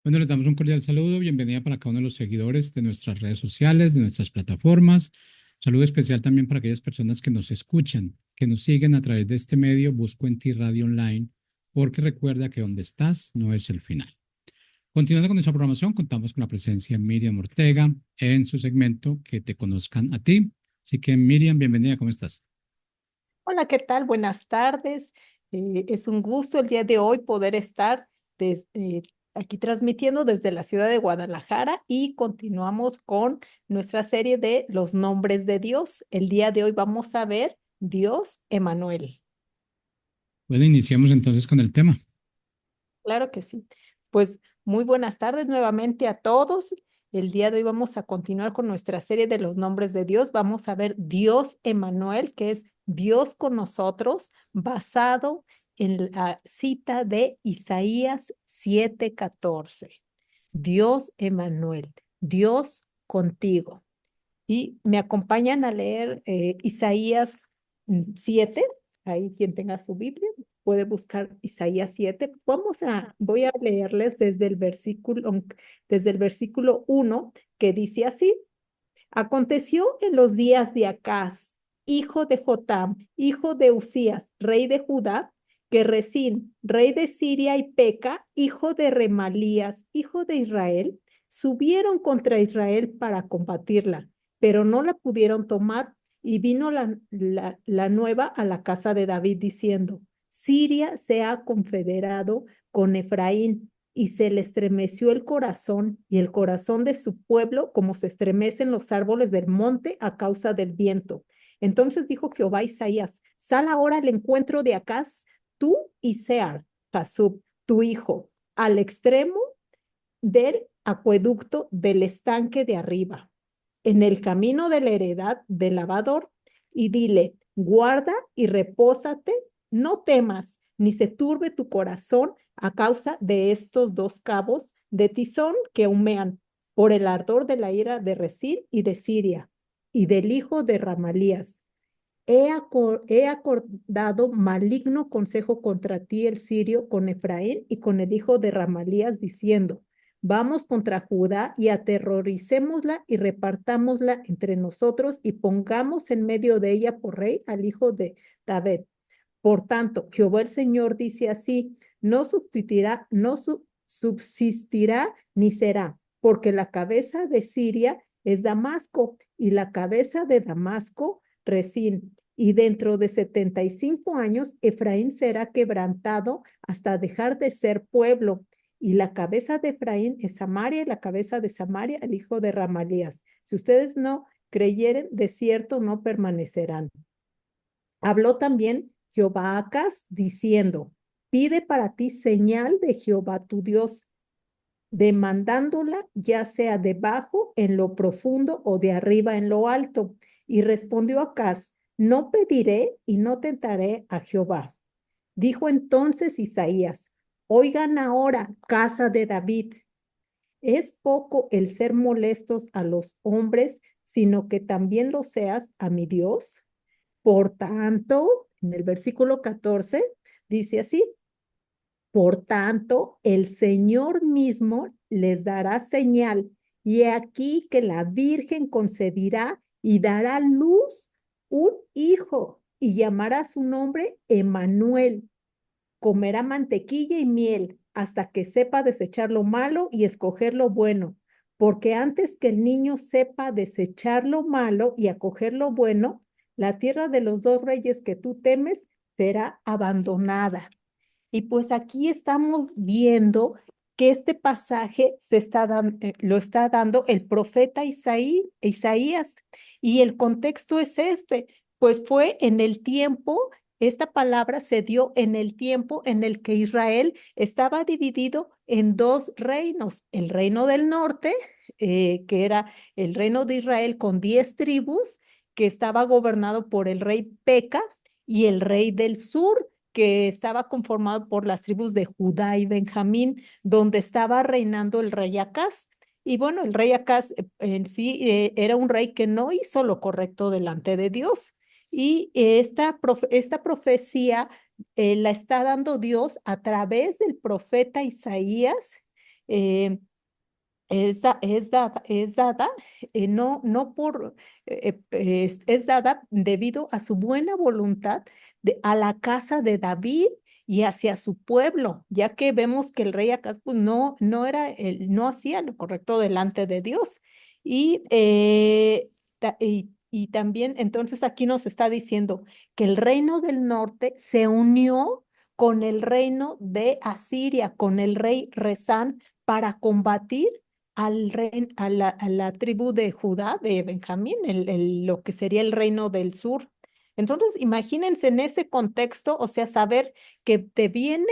Bueno, les damos un cordial saludo, bienvenida para cada uno de los seguidores de nuestras redes sociales, de nuestras plataformas. Saludo especial también para aquellas personas que nos escuchan, que nos siguen a través de este medio, Busco en Ti Radio Online, porque recuerda que donde estás no es el final. Continuando con nuestra programación, contamos con la presencia de Miriam Ortega en su segmento Que te conozcan a ti. Así que Miriam, bienvenida, ¿cómo estás? Hola, ¿qué tal? Buenas tardes. Es un gusto el día de hoy poder estar aquí transmitiendo desde la ciudad de Guadalajara y continuamos con nuestra serie de los nombres de Dios. El día de hoy vamos a ver Dios Emanuel. Bueno, iniciamos entonces con el tema. Claro que sí. Pues muy buenas tardes nuevamente a todos. El día de hoy vamos a continuar con nuestra serie de los nombres de Dios. Vamos a ver Dios Emanuel, que es Dios con nosotros, basado en la cita de Isaías 7:14. Dios Emanuel, Dios contigo. Y me acompañan a leer Isaías 7. Ahí quien tenga su Biblia puede buscar Isaías 7. Voy a leerles desde el versículo 1 que dice así. Aconteció en los días de Acaz, hijo de Jotam, hijo de Usías, rey de Judá, que Resín, rey de Siria, y Peca, hijo de Remalías, hijo de Israel, subieron contra Israel para combatirla, pero no la pudieron tomar. Y vino la nueva a la casa de David diciendo, Siria se ha confederado con Efraín y se le estremeció el corazón y el corazón de su pueblo como se estremecen los árboles del monte a causa del viento. Entonces dijo Jehová a Isaías, sal ahora al encuentro de Acaz, tú y Sear, Jasub, tu hijo, al extremo del acueducto del estanque de arriba, en el camino de la heredad del lavador, y dile, guarda y repósate, no temas, ni se turbe tu corazón a causa de estos dos cabos de tizón que humean por el ardor de la ira de Resín y de Siria, y del hijo de Ramalías. He acordado maligno consejo contra ti el sirio con Efraín y con el hijo de Ramalías, diciendo, vamos contra Judá y aterroricémosla y repartámosla entre nosotros y pongamos en medio de ella por rey al hijo de David. Por tanto, Jehová el Señor dice así, no subsistirá ni será, porque la cabeza de Siria es Damasco y la cabeza de Damasco Resín. Y dentro de 75 años, Efraín será quebrantado hasta dejar de ser pueblo. Y la cabeza de Efraín es Samaria y la cabeza de Samaria el hijo de Ramalías. Si ustedes no creyeren, de cierto no permanecerán. Habló también Jehová a Acaz diciendo, pide para ti señal de Jehová tu Dios, demandándola ya sea debajo en lo profundo o de arriba en lo alto. Y respondió Acaz, no pediré y no tentaré a Jehová. Dijo entonces Isaías, oigan ahora, casa de David, es poco el ser molestos a los hombres, sino que también lo seas a mi Dios. Por tanto, en el versículo 14 dice así, por tanto, el Señor mismo les dará señal, y he aquí que la Virgen concebirá y dará luz un hijo, y llamará su nombre Emanuel. Comerá mantequilla y miel hasta que sepa desechar lo malo y escoger lo bueno, porque antes que el niño sepa desechar lo malo y acoger lo bueno, la tierra de los dos reyes que tú temes será abandonada. Y pues aquí estamos viendo que este pasaje lo está dando el profeta Isaías, y el contexto es este, pues fue en el tiempo, esta palabra se dio en el tiempo en el que Israel estaba dividido en dos reinos, el reino del norte, que era el reino de Israel con 10 tribus, que estaba gobernado por el rey Peca, y el rey del sur, que estaba conformado por las tribus de Judá y Benjamín, donde estaba reinando el rey Acaz. Y bueno, el rey Acaz en sí era un rey que no hizo lo correcto delante de Dios. Y esta profecía la está dando Dios a través del profeta Isaías, es dada, no por, es dada debido a su buena voluntad a la casa de David y hacia su pueblo, ya que vemos que el rey Acaz pues, no hacía lo correcto delante de Dios. Y también entonces aquí nos está diciendo que el reino del norte se unió con el reino de Asiria, con el rey Resán, para combatir a la tribu de Judá, de Benjamín, lo que sería el reino del sur. Entonces, imagínense en ese contexto, o sea, saber que te vienen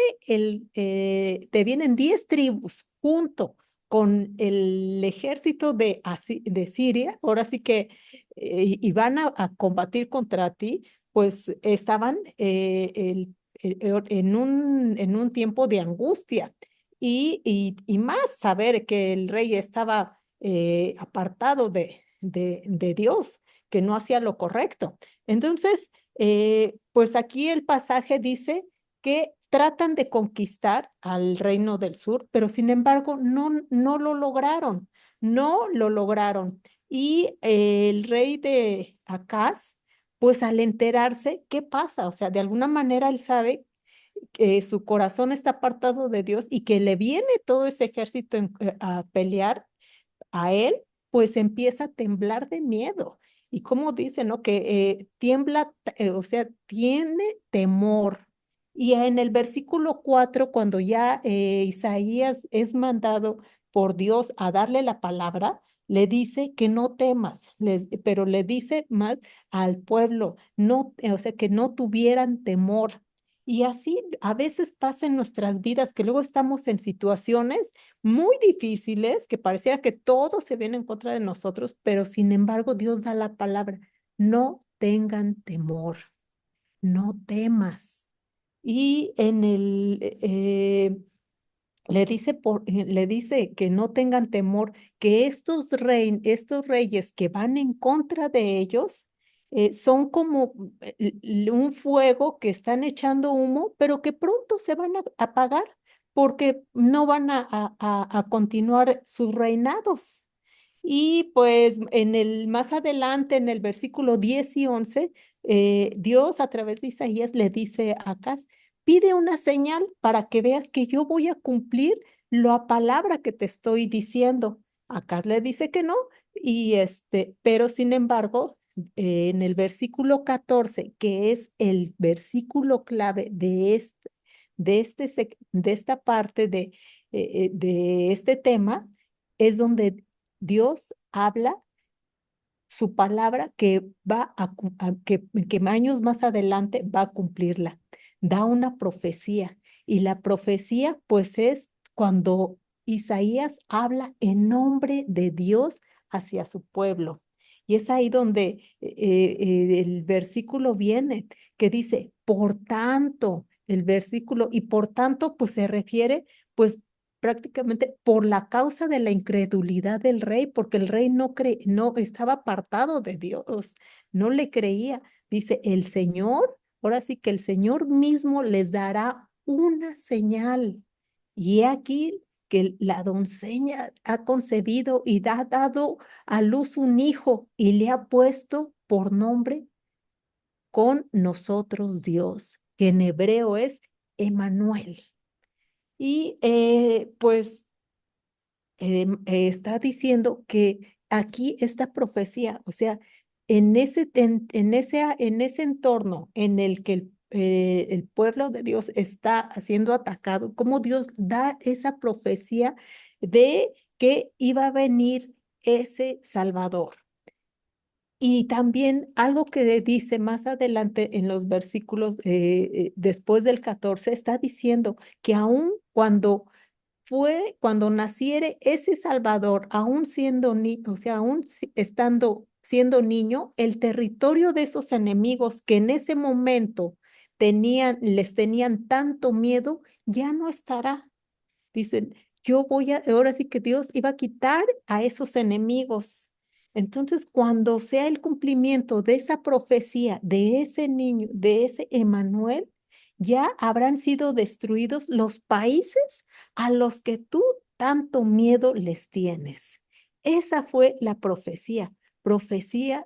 10 tribus junto con el ejército de Siria, ahora sí que, y van a combatir contra ti, pues estaban en un tiempo de angustia y más saber que el rey estaba apartado de Dios, que no hacía lo correcto. Entonces, pues aquí el pasaje dice que tratan de conquistar al reino del sur, pero sin embargo no lo lograron, no lo lograron. Y el rey de Acaz, pues al enterarse, ¿qué pasa? O sea, de alguna manera él sabe que su corazón está apartado de Dios y que le viene todo ese ejército a pelear a él, pues empieza a temblar de miedo. Y como dice, ¿no? Que tiembla, o sea, tiene temor. Y en el versículo 4 cuando ya Isaías es mandado por Dios a darle la palabra, le dice que no temas, pero le dice más al pueblo, no, o sea, que no tuvieran temor. Y así a veces pasa en nuestras vidas que luego estamos en situaciones muy difíciles, que pareciera que todo se viene en contra de nosotros, pero sin embargo Dios da la palabra, no tengan temor, no temas. Y le dice que no tengan temor, que estos reyes que van en contra de ellos son como un fuego que están echando humo, pero que pronto se van a apagar porque no van a continuar sus reinados. Y pues más adelante, en el versículo 10 y 11, Dios a través de Isaías le dice a Acaz, pide una señal para que veas que yo voy a cumplir la palabra que te estoy diciendo. Acaz le dice que no, pero sin embargo, en el versículo 14, que es el versículo clave de esta parte de este tema, es donde Dios habla su palabra que que años más adelante va a cumplirla. Da una profecía y la profecía pues es cuando Isaías habla en nombre de Dios hacia su pueblo. Y es ahí donde el versículo viene que dice, por tanto, el versículo, y por tanto, pues se refiere, pues prácticamente por la causa de la incredulidad del rey, porque el rey no estaba apartado de Dios, no le creía. Dice, el Señor, ahora sí que el Señor mismo les dará una señal. Y he aquí que la doncella ha concebido y ha dado a luz un hijo y le ha puesto por nombre con nosotros Dios, que en hebreo es Emanuel. Y pues está diciendo que aquí esta profecía, o sea, en ese entorno en el que el pueblo de Dios está siendo atacado, cómo Dios da esa profecía de que iba a venir ese Salvador. Y también algo que dice más adelante en los versículos después del 14, está diciendo que aun cuando naciere ese Salvador, aún siendo niño, o sea, siendo niño, el territorio de esos enemigos que en ese momento les tenían tanto miedo, ya no estará. Dicen, ahora sí que Dios iba a quitar a esos enemigos. Entonces, cuando sea el cumplimiento de esa profecía, de ese niño, de ese Emanuel, ya habrán sido destruidos los países a los que tú tanto miedo les tienes? Esa fue la profecía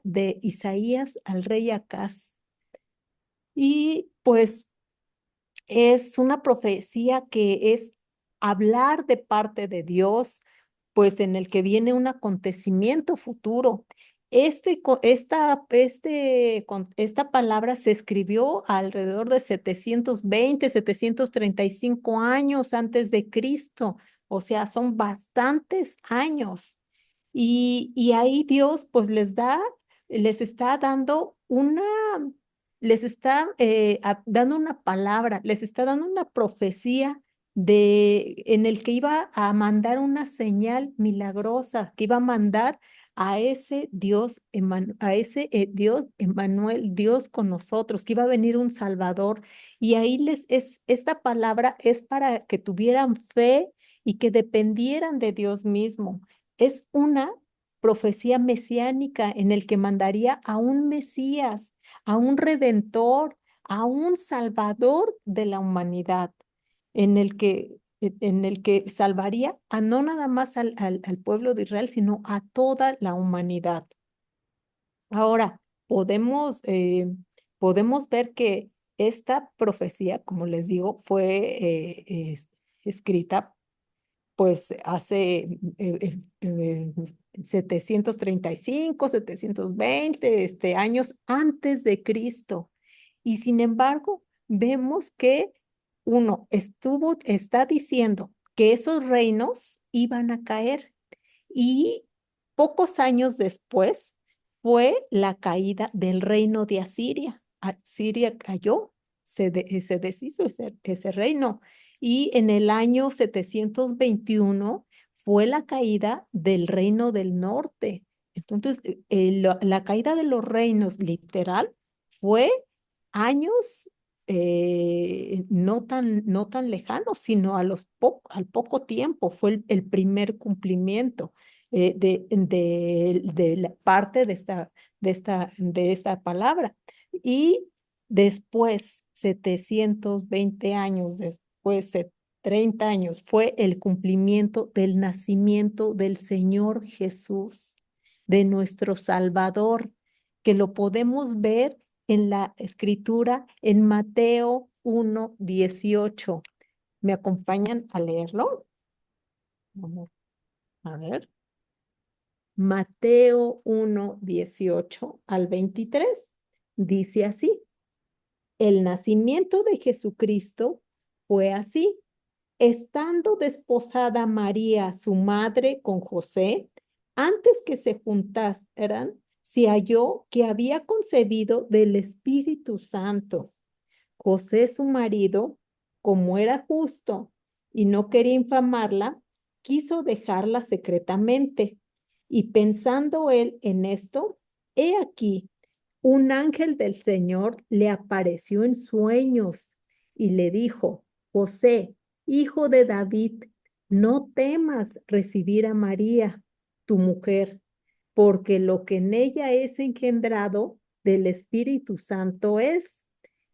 de Isaías al rey Acaz. Y pues es una profecía que es hablar de parte de Dios, pues en el que viene un acontecimiento futuro. Esta palabra se escribió alrededor de 735 años antes de Cristo, o sea, son bastantes años. Y ahí Dios pues les está dando les está dando una palabra, les está dando una profecía en el que iba a mandar una señal milagrosa, que iba a mandar a ese Dios, a ese Dios Emmanuel, Dios con nosotros, que iba a venir un Salvador. Y ahí esta palabra es para que tuvieran fe y que dependieran de Dios mismo. Es una profecía mesiánica en el que mandaría a un Mesías, a un redentor, a un salvador de la humanidad, en el que salvaría a no nada más al pueblo de Israel, sino a toda la humanidad. Ahora, podemos ver que esta profecía, como les digo, fue escrita pues hace 735, 720 años antes de Cristo. Y sin embargo, vemos que está diciendo que esos reinos iban a caer y pocos años después fue la caída del reino de Asiria. Asiria cayó, se deshizo ese reino. Y en el año 721 fue la caída del reino del norte. Entonces, la caída de los reinos literal fue años no tan lejanos, sino al poco tiempo fue el primer cumplimiento de la parte de esta palabra. Y después, 720 años después, 30 años, fue el cumplimiento del nacimiento del Señor Jesús, de nuestro Salvador, que lo podemos ver en la escritura en Mateo 1:18. ¿Me acompañan a leerlo? Vamos a ver. Mateo 1:18 al 23 dice así: el nacimiento de Jesucristo fue así. Estando desposada María, su madre, con José, antes que se juntaran, se halló que había concebido del Espíritu Santo. José, su marido, como era justo y no quería infamarla, quiso dejarla secretamente. Y pensando él en esto, he aquí, un ángel del Señor le apareció en sueños y le dijo: José, hijo de David, no temas recibir a María, tu mujer, porque lo que en ella es engendrado del Espíritu Santo es,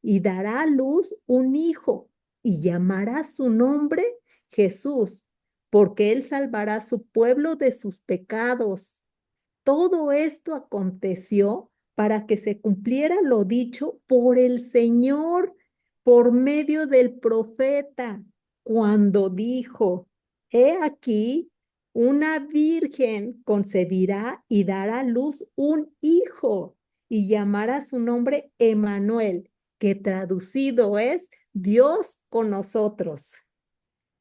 y dará a luz un hijo, y llamará su nombre Jesús, porque él salvará a su pueblo de sus pecados. Todo esto aconteció para que se cumpliera lo dicho por el Señor por medio del profeta, cuando dijo: He aquí, una virgen concebirá y dará a luz un hijo, y llamará su nombre Emmanuel, que traducido es Dios con nosotros.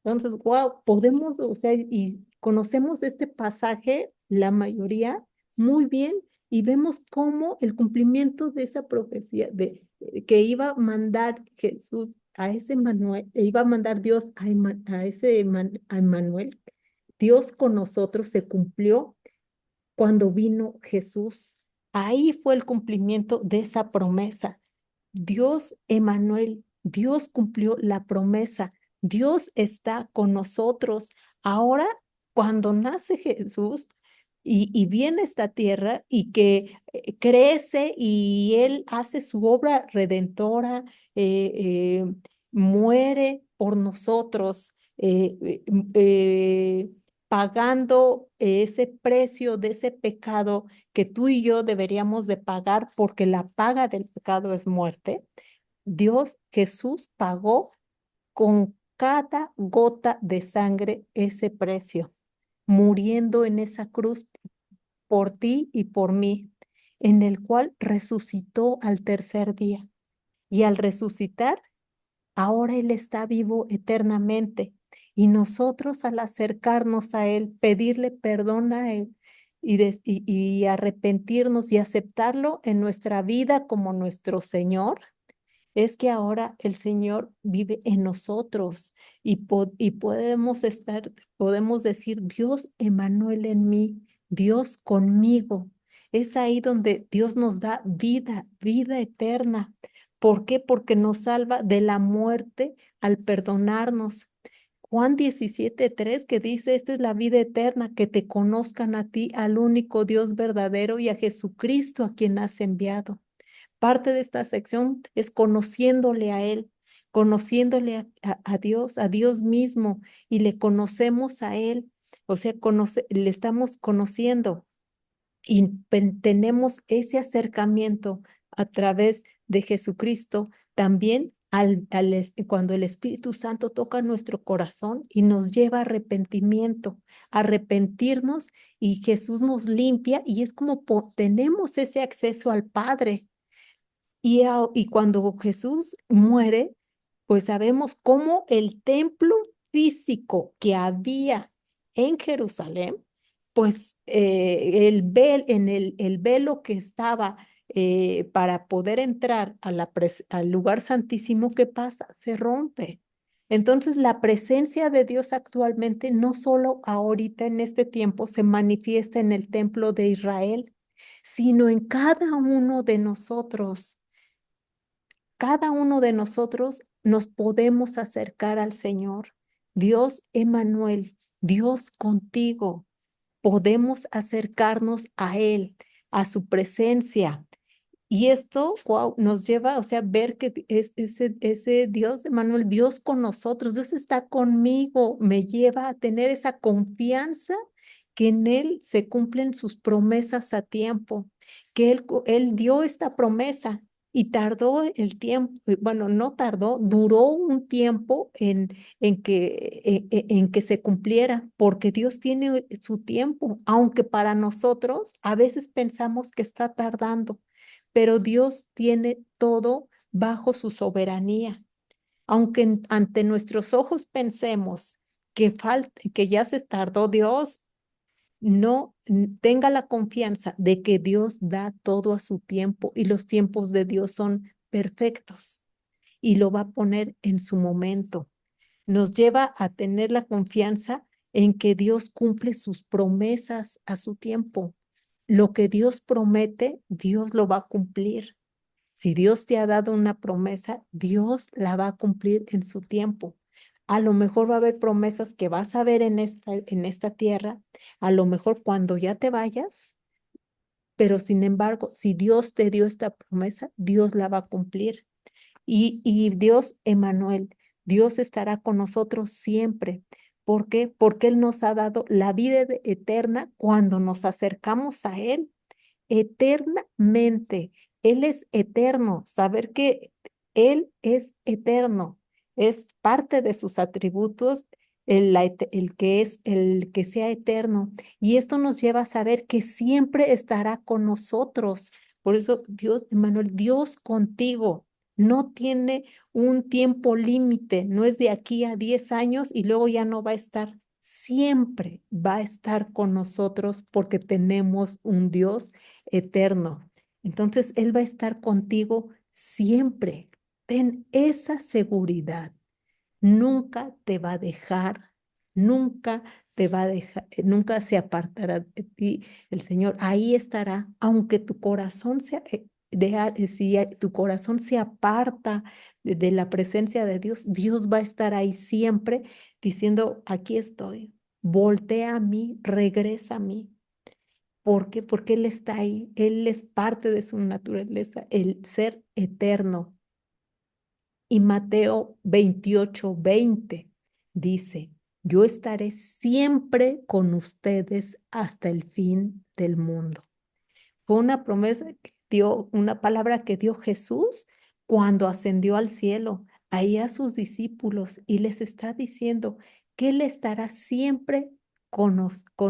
Entonces, wow, podemos, o sea, y conocemos este pasaje, la mayoría, muy bien, y vemos cómo el cumplimiento de esa profecía que iba a mandar Jesús a ese Manuel, iba a mandar Dios a Emmanuel, Dios con nosotros, se cumplió cuando vino Jesús. Ahí fue el cumplimiento de esa promesa. Dios, Emmanuel, Dios cumplió la promesa. Dios está con nosotros. Ahora, cuando nace Jesús y viene a esta tierra y que crece y Él hace su obra redentora, muere por nosotros, pagando ese precio de ese pecado que tú y yo deberíamos de pagar porque la paga del pecado es muerte. Dios, Jesús pagó con cada gota de sangre ese precio, muriendo en esa cruz por ti y por mí, en el cual resucitó al tercer día. Y al resucitar, ahora Él está vivo eternamente. Y nosotros al acercarnos a Él, pedirle perdón a Él y arrepentirnos y aceptarlo en nuestra vida como nuestro Señor, es que ahora el Señor vive en nosotros y podemos decir, Dios Emanuel en mí, Dios conmigo. Es ahí donde Dios nos da vida, vida eterna. ¿Por qué? Porque nos salva de la muerte al perdonarnos. Juan 17:3 que dice, esta es la vida eterna, que te conozcan a ti, al único Dios verdadero y a Jesucristo a quien has enviado. Parte de esta sección es conociéndole a Él, conociéndole a Dios mismo, y le conocemos a Él, o sea, le estamos conociendo y tenemos ese acercamiento a través de Jesucristo también cuando el Espíritu Santo toca nuestro corazón y nos lleva a arrepentimiento, arrepentirnos, y Jesús nos limpia y es como tenemos ese acceso al Padre. Y cuando Jesús muere, pues sabemos cómo el templo físico que había en Jerusalén, pues el velo que estaba para poder entrar al lugar santísimo, ¿qué pasa? Se rompe. Entonces, la presencia de Dios actualmente, no solo ahorita en este tiempo, se manifiesta en el templo de Israel, sino en cada uno de nosotros. Cada uno de nosotros nos podemos acercar al Señor. Dios Emanuel, Dios contigo. Podemos acercarnos a Él, a su presencia. Y esto, wow, nos lleva, o sea, ver que es ese Dios Emanuel, Dios con nosotros, Dios está conmigo, me lleva a tener esa confianza que en Él se cumplen sus promesas a tiempo, que Él dio esta promesa y tardó el tiempo, bueno, no tardó, duró un tiempo en que se cumpliera, porque Dios tiene su tiempo, aunque para nosotros a veces pensamos que está tardando, pero Dios tiene todo bajo su soberanía. Aunque ante nuestros ojos pensemos que ya se tardó Dios, no tenga la confianza de que Dios da todo a su tiempo y los tiempos de Dios son perfectos y lo va a poner en su momento. Nos lleva a tener la confianza en que Dios cumple sus promesas a su tiempo. Lo que Dios promete, Dios lo va a cumplir. Si Dios te ha dado una promesa, Dios la va a cumplir en su tiempo. A lo mejor va a haber promesas que vas a ver en esta tierra, a lo mejor cuando ya te vayas, pero sin embargo, si Dios te dio esta promesa, Dios la va a cumplir. Y Dios, Emanuel, Dios estará con nosotros siempre. ¿Por qué? Porque Él nos ha dado la vida eterna cuando nos acercamos a Él eternamente. Él es eterno. Saber que Él es eterno es parte de sus atributos, el que sea eterno. Y esto nos lleva a saber que siempre estará con nosotros. Por eso, Dios, Emmanuel, Dios contigo. No tiene un tiempo límite, no es de aquí a 10 años y luego ya no va a estar. Siempre va a estar con nosotros porque tenemos un Dios eterno. Entonces, Él va a estar contigo siempre. Ten esa seguridad. Nunca te va a dejar, nunca te va a dejar, nunca se apartará de ti el Señor. Ahí estará, aunque tu corazón si tu corazón se aparta de la presencia de Dios, Dios va a estar ahí siempre diciendo, aquí estoy, voltea a mí, regresa a mí. ¿Por qué? Porque Él está ahí. Él es parte de su naturaleza, el ser eterno. Y Mateo 28:20 dice, yo estaré siempre con ustedes hasta el fin del mundo. Fue una promesa que dio, una palabra que dio Jesús cuando ascendió al cielo, ahí a sus discípulos, y les está diciendo que Él estará siempre con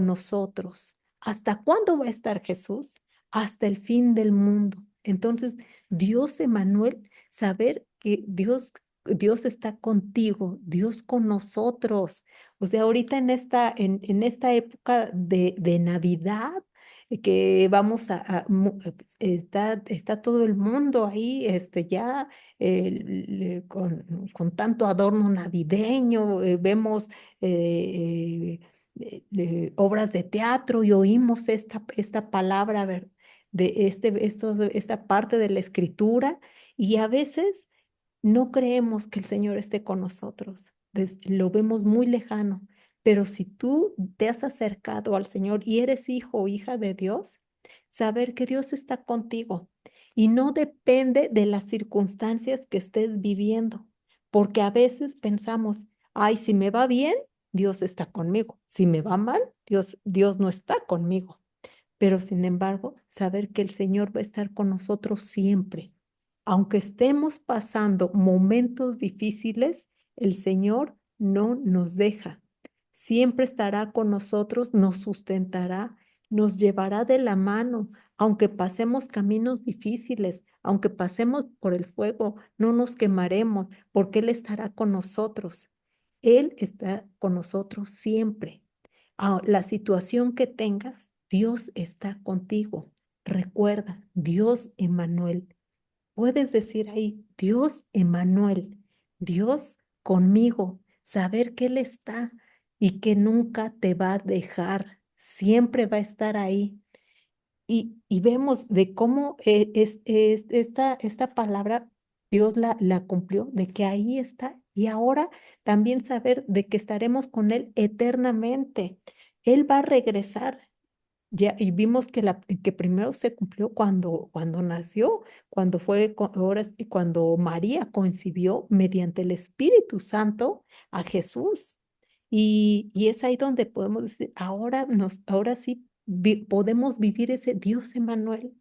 nosotros. ¿Hasta cuándo va a estar Jesús? Hasta el fin del mundo. Entonces, Dios Emanuel, saber que Dios está contigo, Dios con nosotros. O sea, ahorita en esta época de Navidad, que vamos está todo el mundo ahí, ya con tanto adorno navideño, vemos obras de teatro y oímos esta palabra, esta parte de la escritura, y a veces no creemos que el Señor esté con nosotros, lo vemos muy lejano, pero si tú te has acercado al Señor y eres hijo o hija de Dios, saber que Dios está contigo y no depende de las circunstancias que estés viviendo, porque a veces pensamos, ay, si me va bien, Dios está conmigo, si me va mal, Dios no está conmigo, pero sin embargo, saber que el Señor va a estar con nosotros siempre. Aunque estemos pasando momentos difíciles, el Señor no nos deja. Siempre estará con nosotros, nos sustentará, nos llevará de la mano, aunque pasemos caminos difíciles, aunque pasemos por el fuego, no nos quemaremos, porque Él estará con nosotros. Él está con nosotros siempre. La situación que tengas, Dios está contigo. Recuerda, Dios Emmanuel. Puedes decir ahí, Dios Emmanuel, Dios conmigo, saber que Él está y que nunca te va a dejar, siempre va a estar ahí. Y vemos de cómo esta palabra Dios la cumplió, de que ahí está. Y ahora también saber de que estaremos con Él eternamente. Él va a regresar. Ya, y vimos que primero se cumplió cuando nació, cuando María concibió mediante el Espíritu Santo a Jesús. Y es ahí donde podemos decir, ahora sí podemos vivir ese Dios Emmanuel.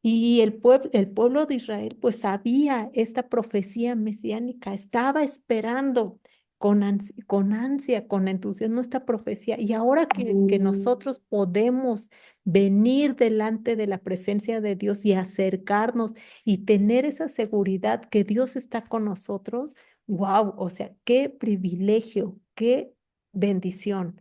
Y el pueblo de Israel pues sabía esta profecía mesiánica, estaba esperando con ansia, con entusiasmo esta profecía. Y ahora que nosotros podemos venir delante de la presencia de Dios y acercarnos y tener esa seguridad que Dios está con nosotros, wow, o sea, qué privilegio, qué bendición.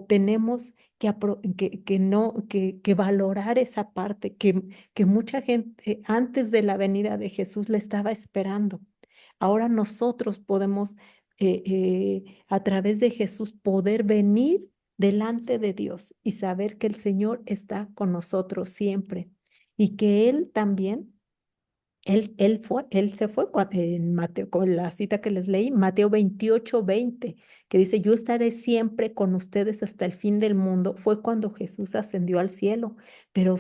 Tenemos que valorar esa parte que mucha gente antes de la venida de Jesús le estaba esperando. Ahora nosotros podemos, a través de Jesús, poder venir delante de Dios y saber que el Señor está con nosotros siempre y que Él también él se fue en Mateo, con la cita que les leí, Mateo 28:20, que dice, yo estaré siempre con ustedes hasta el fin del mundo. Fue cuando Jesús ascendió al cielo, pero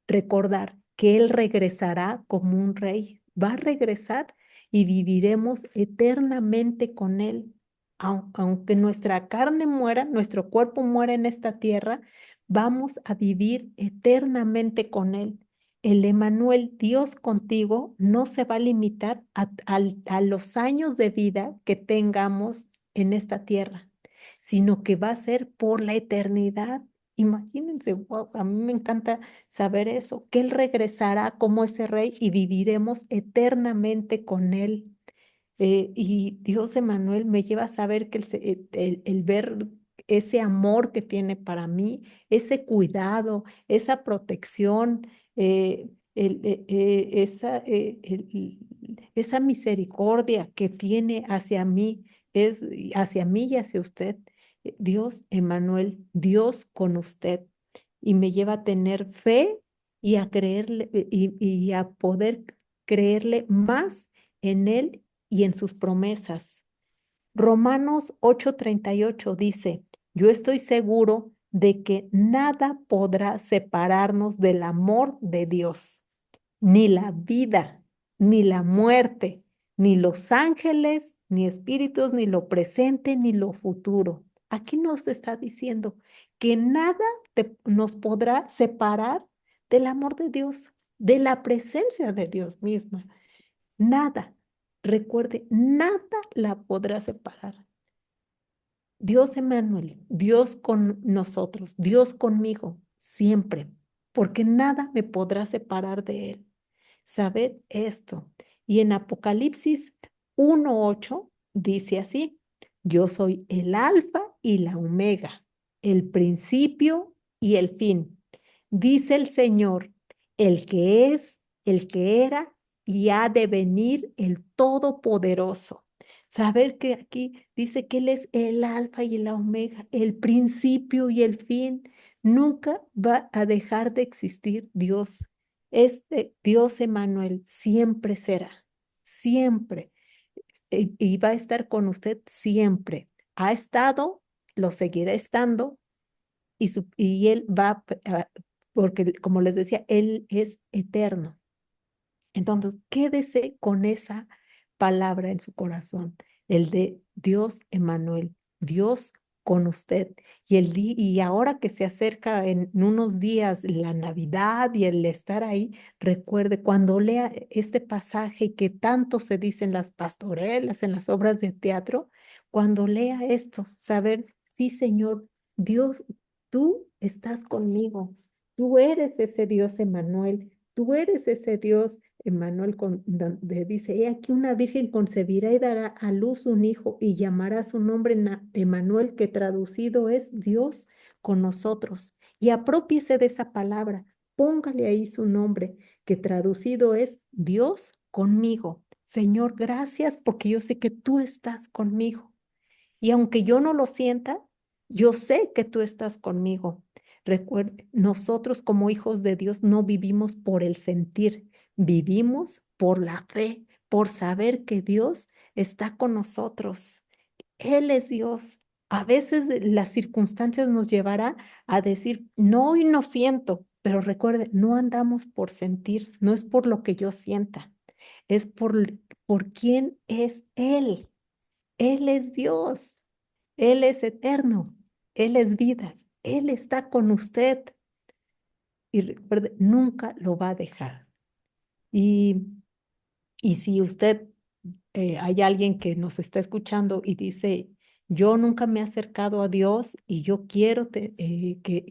recordar que Él regresará como un rey, va a regresar y viviremos eternamente con Él. Aunque nuestra carne muera, nuestro cuerpo muera en esta tierra, vamos a vivir eternamente con Él. El Emanuel, Dios contigo, no se va a limitar a los años de vida que tengamos en esta tierra, sino que va a ser por la eternidad. Imagínense, guau, a mí me encanta saber eso, que Él regresará como ese rey y viviremos eternamente con Él. Y Dios Emanuel me lleva a saber que el ver ese amor que tiene para mí, ese cuidado, esa protección, esa misericordia que tiene hacia mí, hacia mí y hacia usted. Dios Emanuel, Dios con usted. Y me lleva a tener fe y a creerle y a poder creerle más en Él y en sus promesas. Romanos 8:38 dice, yo estoy seguro de que nada podrá separarnos del amor de Dios, ni la vida, ni la muerte, ni los ángeles, ni espíritus, ni lo presente, ni lo futuro. Aquí nos está diciendo que nada nos podrá separar del amor de Dios, de la presencia de Dios misma. Nada, recuerde, nada la podrá separar. Dios Emmanuel, Dios con nosotros, Dios conmigo, siempre, porque nada me podrá separar de Él. Saber esto. Y en Apocalipsis 1:8 dice así, yo soy el alfa y la omega, el principio y el fin. Dice el Señor, el que es, el que era y ha de venir el Todopoderoso. Saber que aquí dice que Él es el alfa y la omega, el principio y el fin. Nunca va a dejar de existir Dios. Este Dios Emmanuel siempre será, siempre, y va a estar con usted siempre. Ha estado, lo seguirá estando, y Él va, porque como les decía, Él es eterno. Entonces, quédese con esa palabra en su corazón, el de Dios Emmanuel, Dios con usted. Y ahora que se acerca en unos días la Navidad y el estar ahí, recuerde cuando lea este pasaje que tanto se dice en las pastorelas, en las obras de teatro, cuando lea esto, saber, sí, Señor, Dios, tú estás conmigo, tú eres ese Dios Emmanuel, tú eres ese Dios Emmanuel, donde dice, he aquí una virgen concebirá y dará a luz un hijo y llamará su nombre Emmanuel, que traducido es Dios con nosotros. Y apropiese de esa palabra, póngale ahí su nombre, que traducido es Dios conmigo. Señor, gracias porque yo sé que tú estás conmigo. Y aunque yo no lo sienta, yo sé que tú estás conmigo. Recuerde, nosotros como hijos de Dios no vivimos por el sentir, vivimos por la fe, por saber que Dios está con nosotros. Él es Dios. A veces las circunstancias nos llevará a decir, no, hoy no siento, pero recuerde, no andamos por sentir, no es por lo que yo sienta, es por quién es Él. Él es Dios. Él es eterno, Él es vida, Él está con usted y recuerde, nunca lo va a dejar. Y, y si usted, hay alguien que nos está escuchando y dice, yo nunca me he acercado a Dios y yo quiero que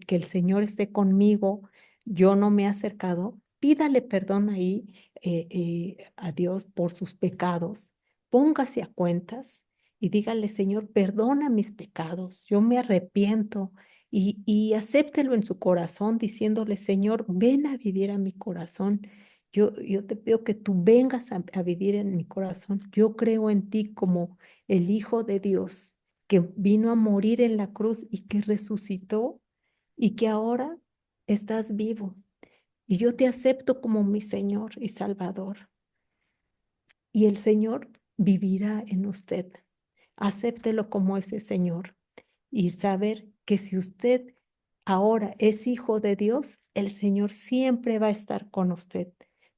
el Señor esté conmigo, yo no me he acercado, pídale perdón ahí a Dios por sus pecados, póngase a cuentas y dígale, Señor, perdona mis pecados, yo me arrepiento y acéptelo en su corazón diciéndole, Señor, ven a vivir a mi corazón. Yo te pido que tú vengas a vivir en mi corazón. Yo creo en ti como el Hijo de Dios, que vino a morir en la cruz y que resucitó y que ahora estás vivo. Y yo te acepto como mi Señor y Salvador. Y el Señor vivirá en usted. Acéptelo como ese Señor y saber que si usted ahora es hijo de Dios, el Señor siempre va a estar con usted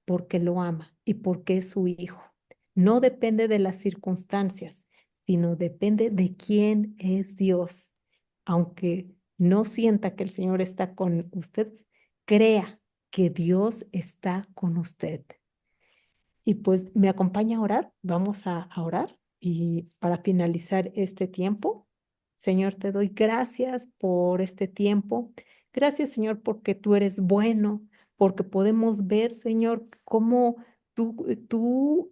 porque lo ama y porque es su hijo. No depende de las circunstancias, sino depende de quién es Dios. Aunque no sienta que el Señor está con usted, crea que Dios está con usted. Y pues me acompaña a orar. Vamos a orar y para finalizar este tiempo, Señor, te doy gracias por este tiempo. Gracias, Señor, porque tú eres bueno, porque podemos ver, Señor, cómo tú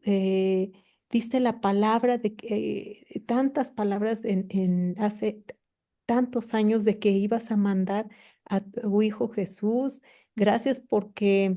diste la palabra de que tantas palabras en hace tantos años de que ibas a mandar a tu Hijo Jesús. Gracias porque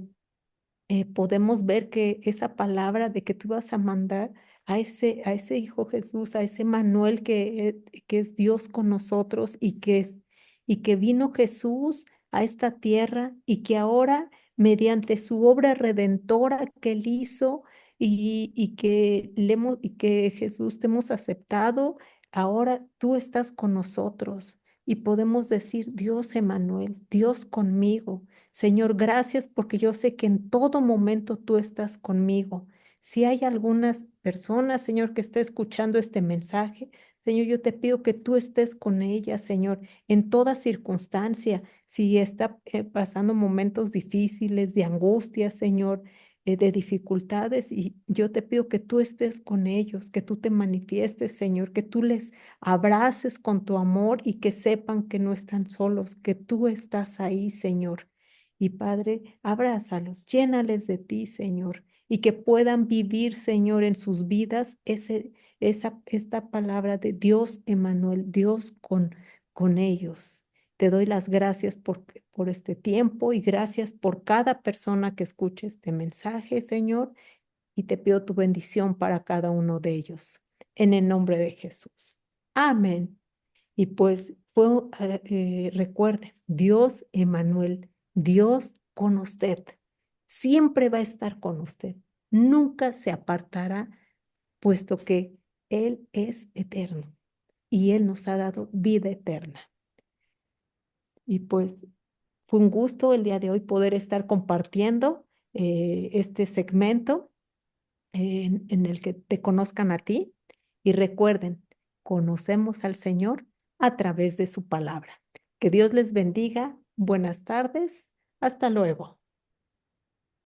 podemos ver que esa palabra de que tú vas a mandar a ese Hijo Jesús, a ese Manuel que es Dios con nosotros y que vino Jesús a esta tierra y que ahora mediante su obra redentora que él hizo y que Jesús te hemos aceptado, ahora tú estás con nosotros y podemos decir, Dios Emanuel, Dios conmigo. Señor, gracias porque yo sé que en todo momento tú estás conmigo. Si hay algunas personas, Señor, que esté escuchando este mensaje, Señor, yo te pido que tú estés con ellas, Señor, en toda circunstancia. Si está pasando momentos difíciles, de angustia, Señor, de dificultades, y yo te pido que tú estés con ellos, que tú te manifiestes, Señor, que tú les abraces con tu amor y que sepan que no están solos, que tú estás ahí, Señor. Y Padre, abrázalos, llénales de ti, Señor, y que puedan vivir, Señor, en sus vidas esta palabra de Dios Emanuel, Dios con ellos. Te doy las gracias por este tiempo y gracias por cada persona que escuche este mensaje, Señor, y te pido tu bendición para cada uno de ellos. En el nombre de Jesús. Amén. Y pues recuerde, Dios Emanuel, Dios con usted, siempre va a estar con usted, nunca se apartará, puesto que Él es eterno y Él nos ha dado vida eterna. Y pues fue un gusto el día de hoy poder estar compartiendo este segmento en el que te conozcan a ti y recuerden, conocemos al Señor a través de su palabra. Que Dios les bendiga. Buenas tardes. Hasta luego.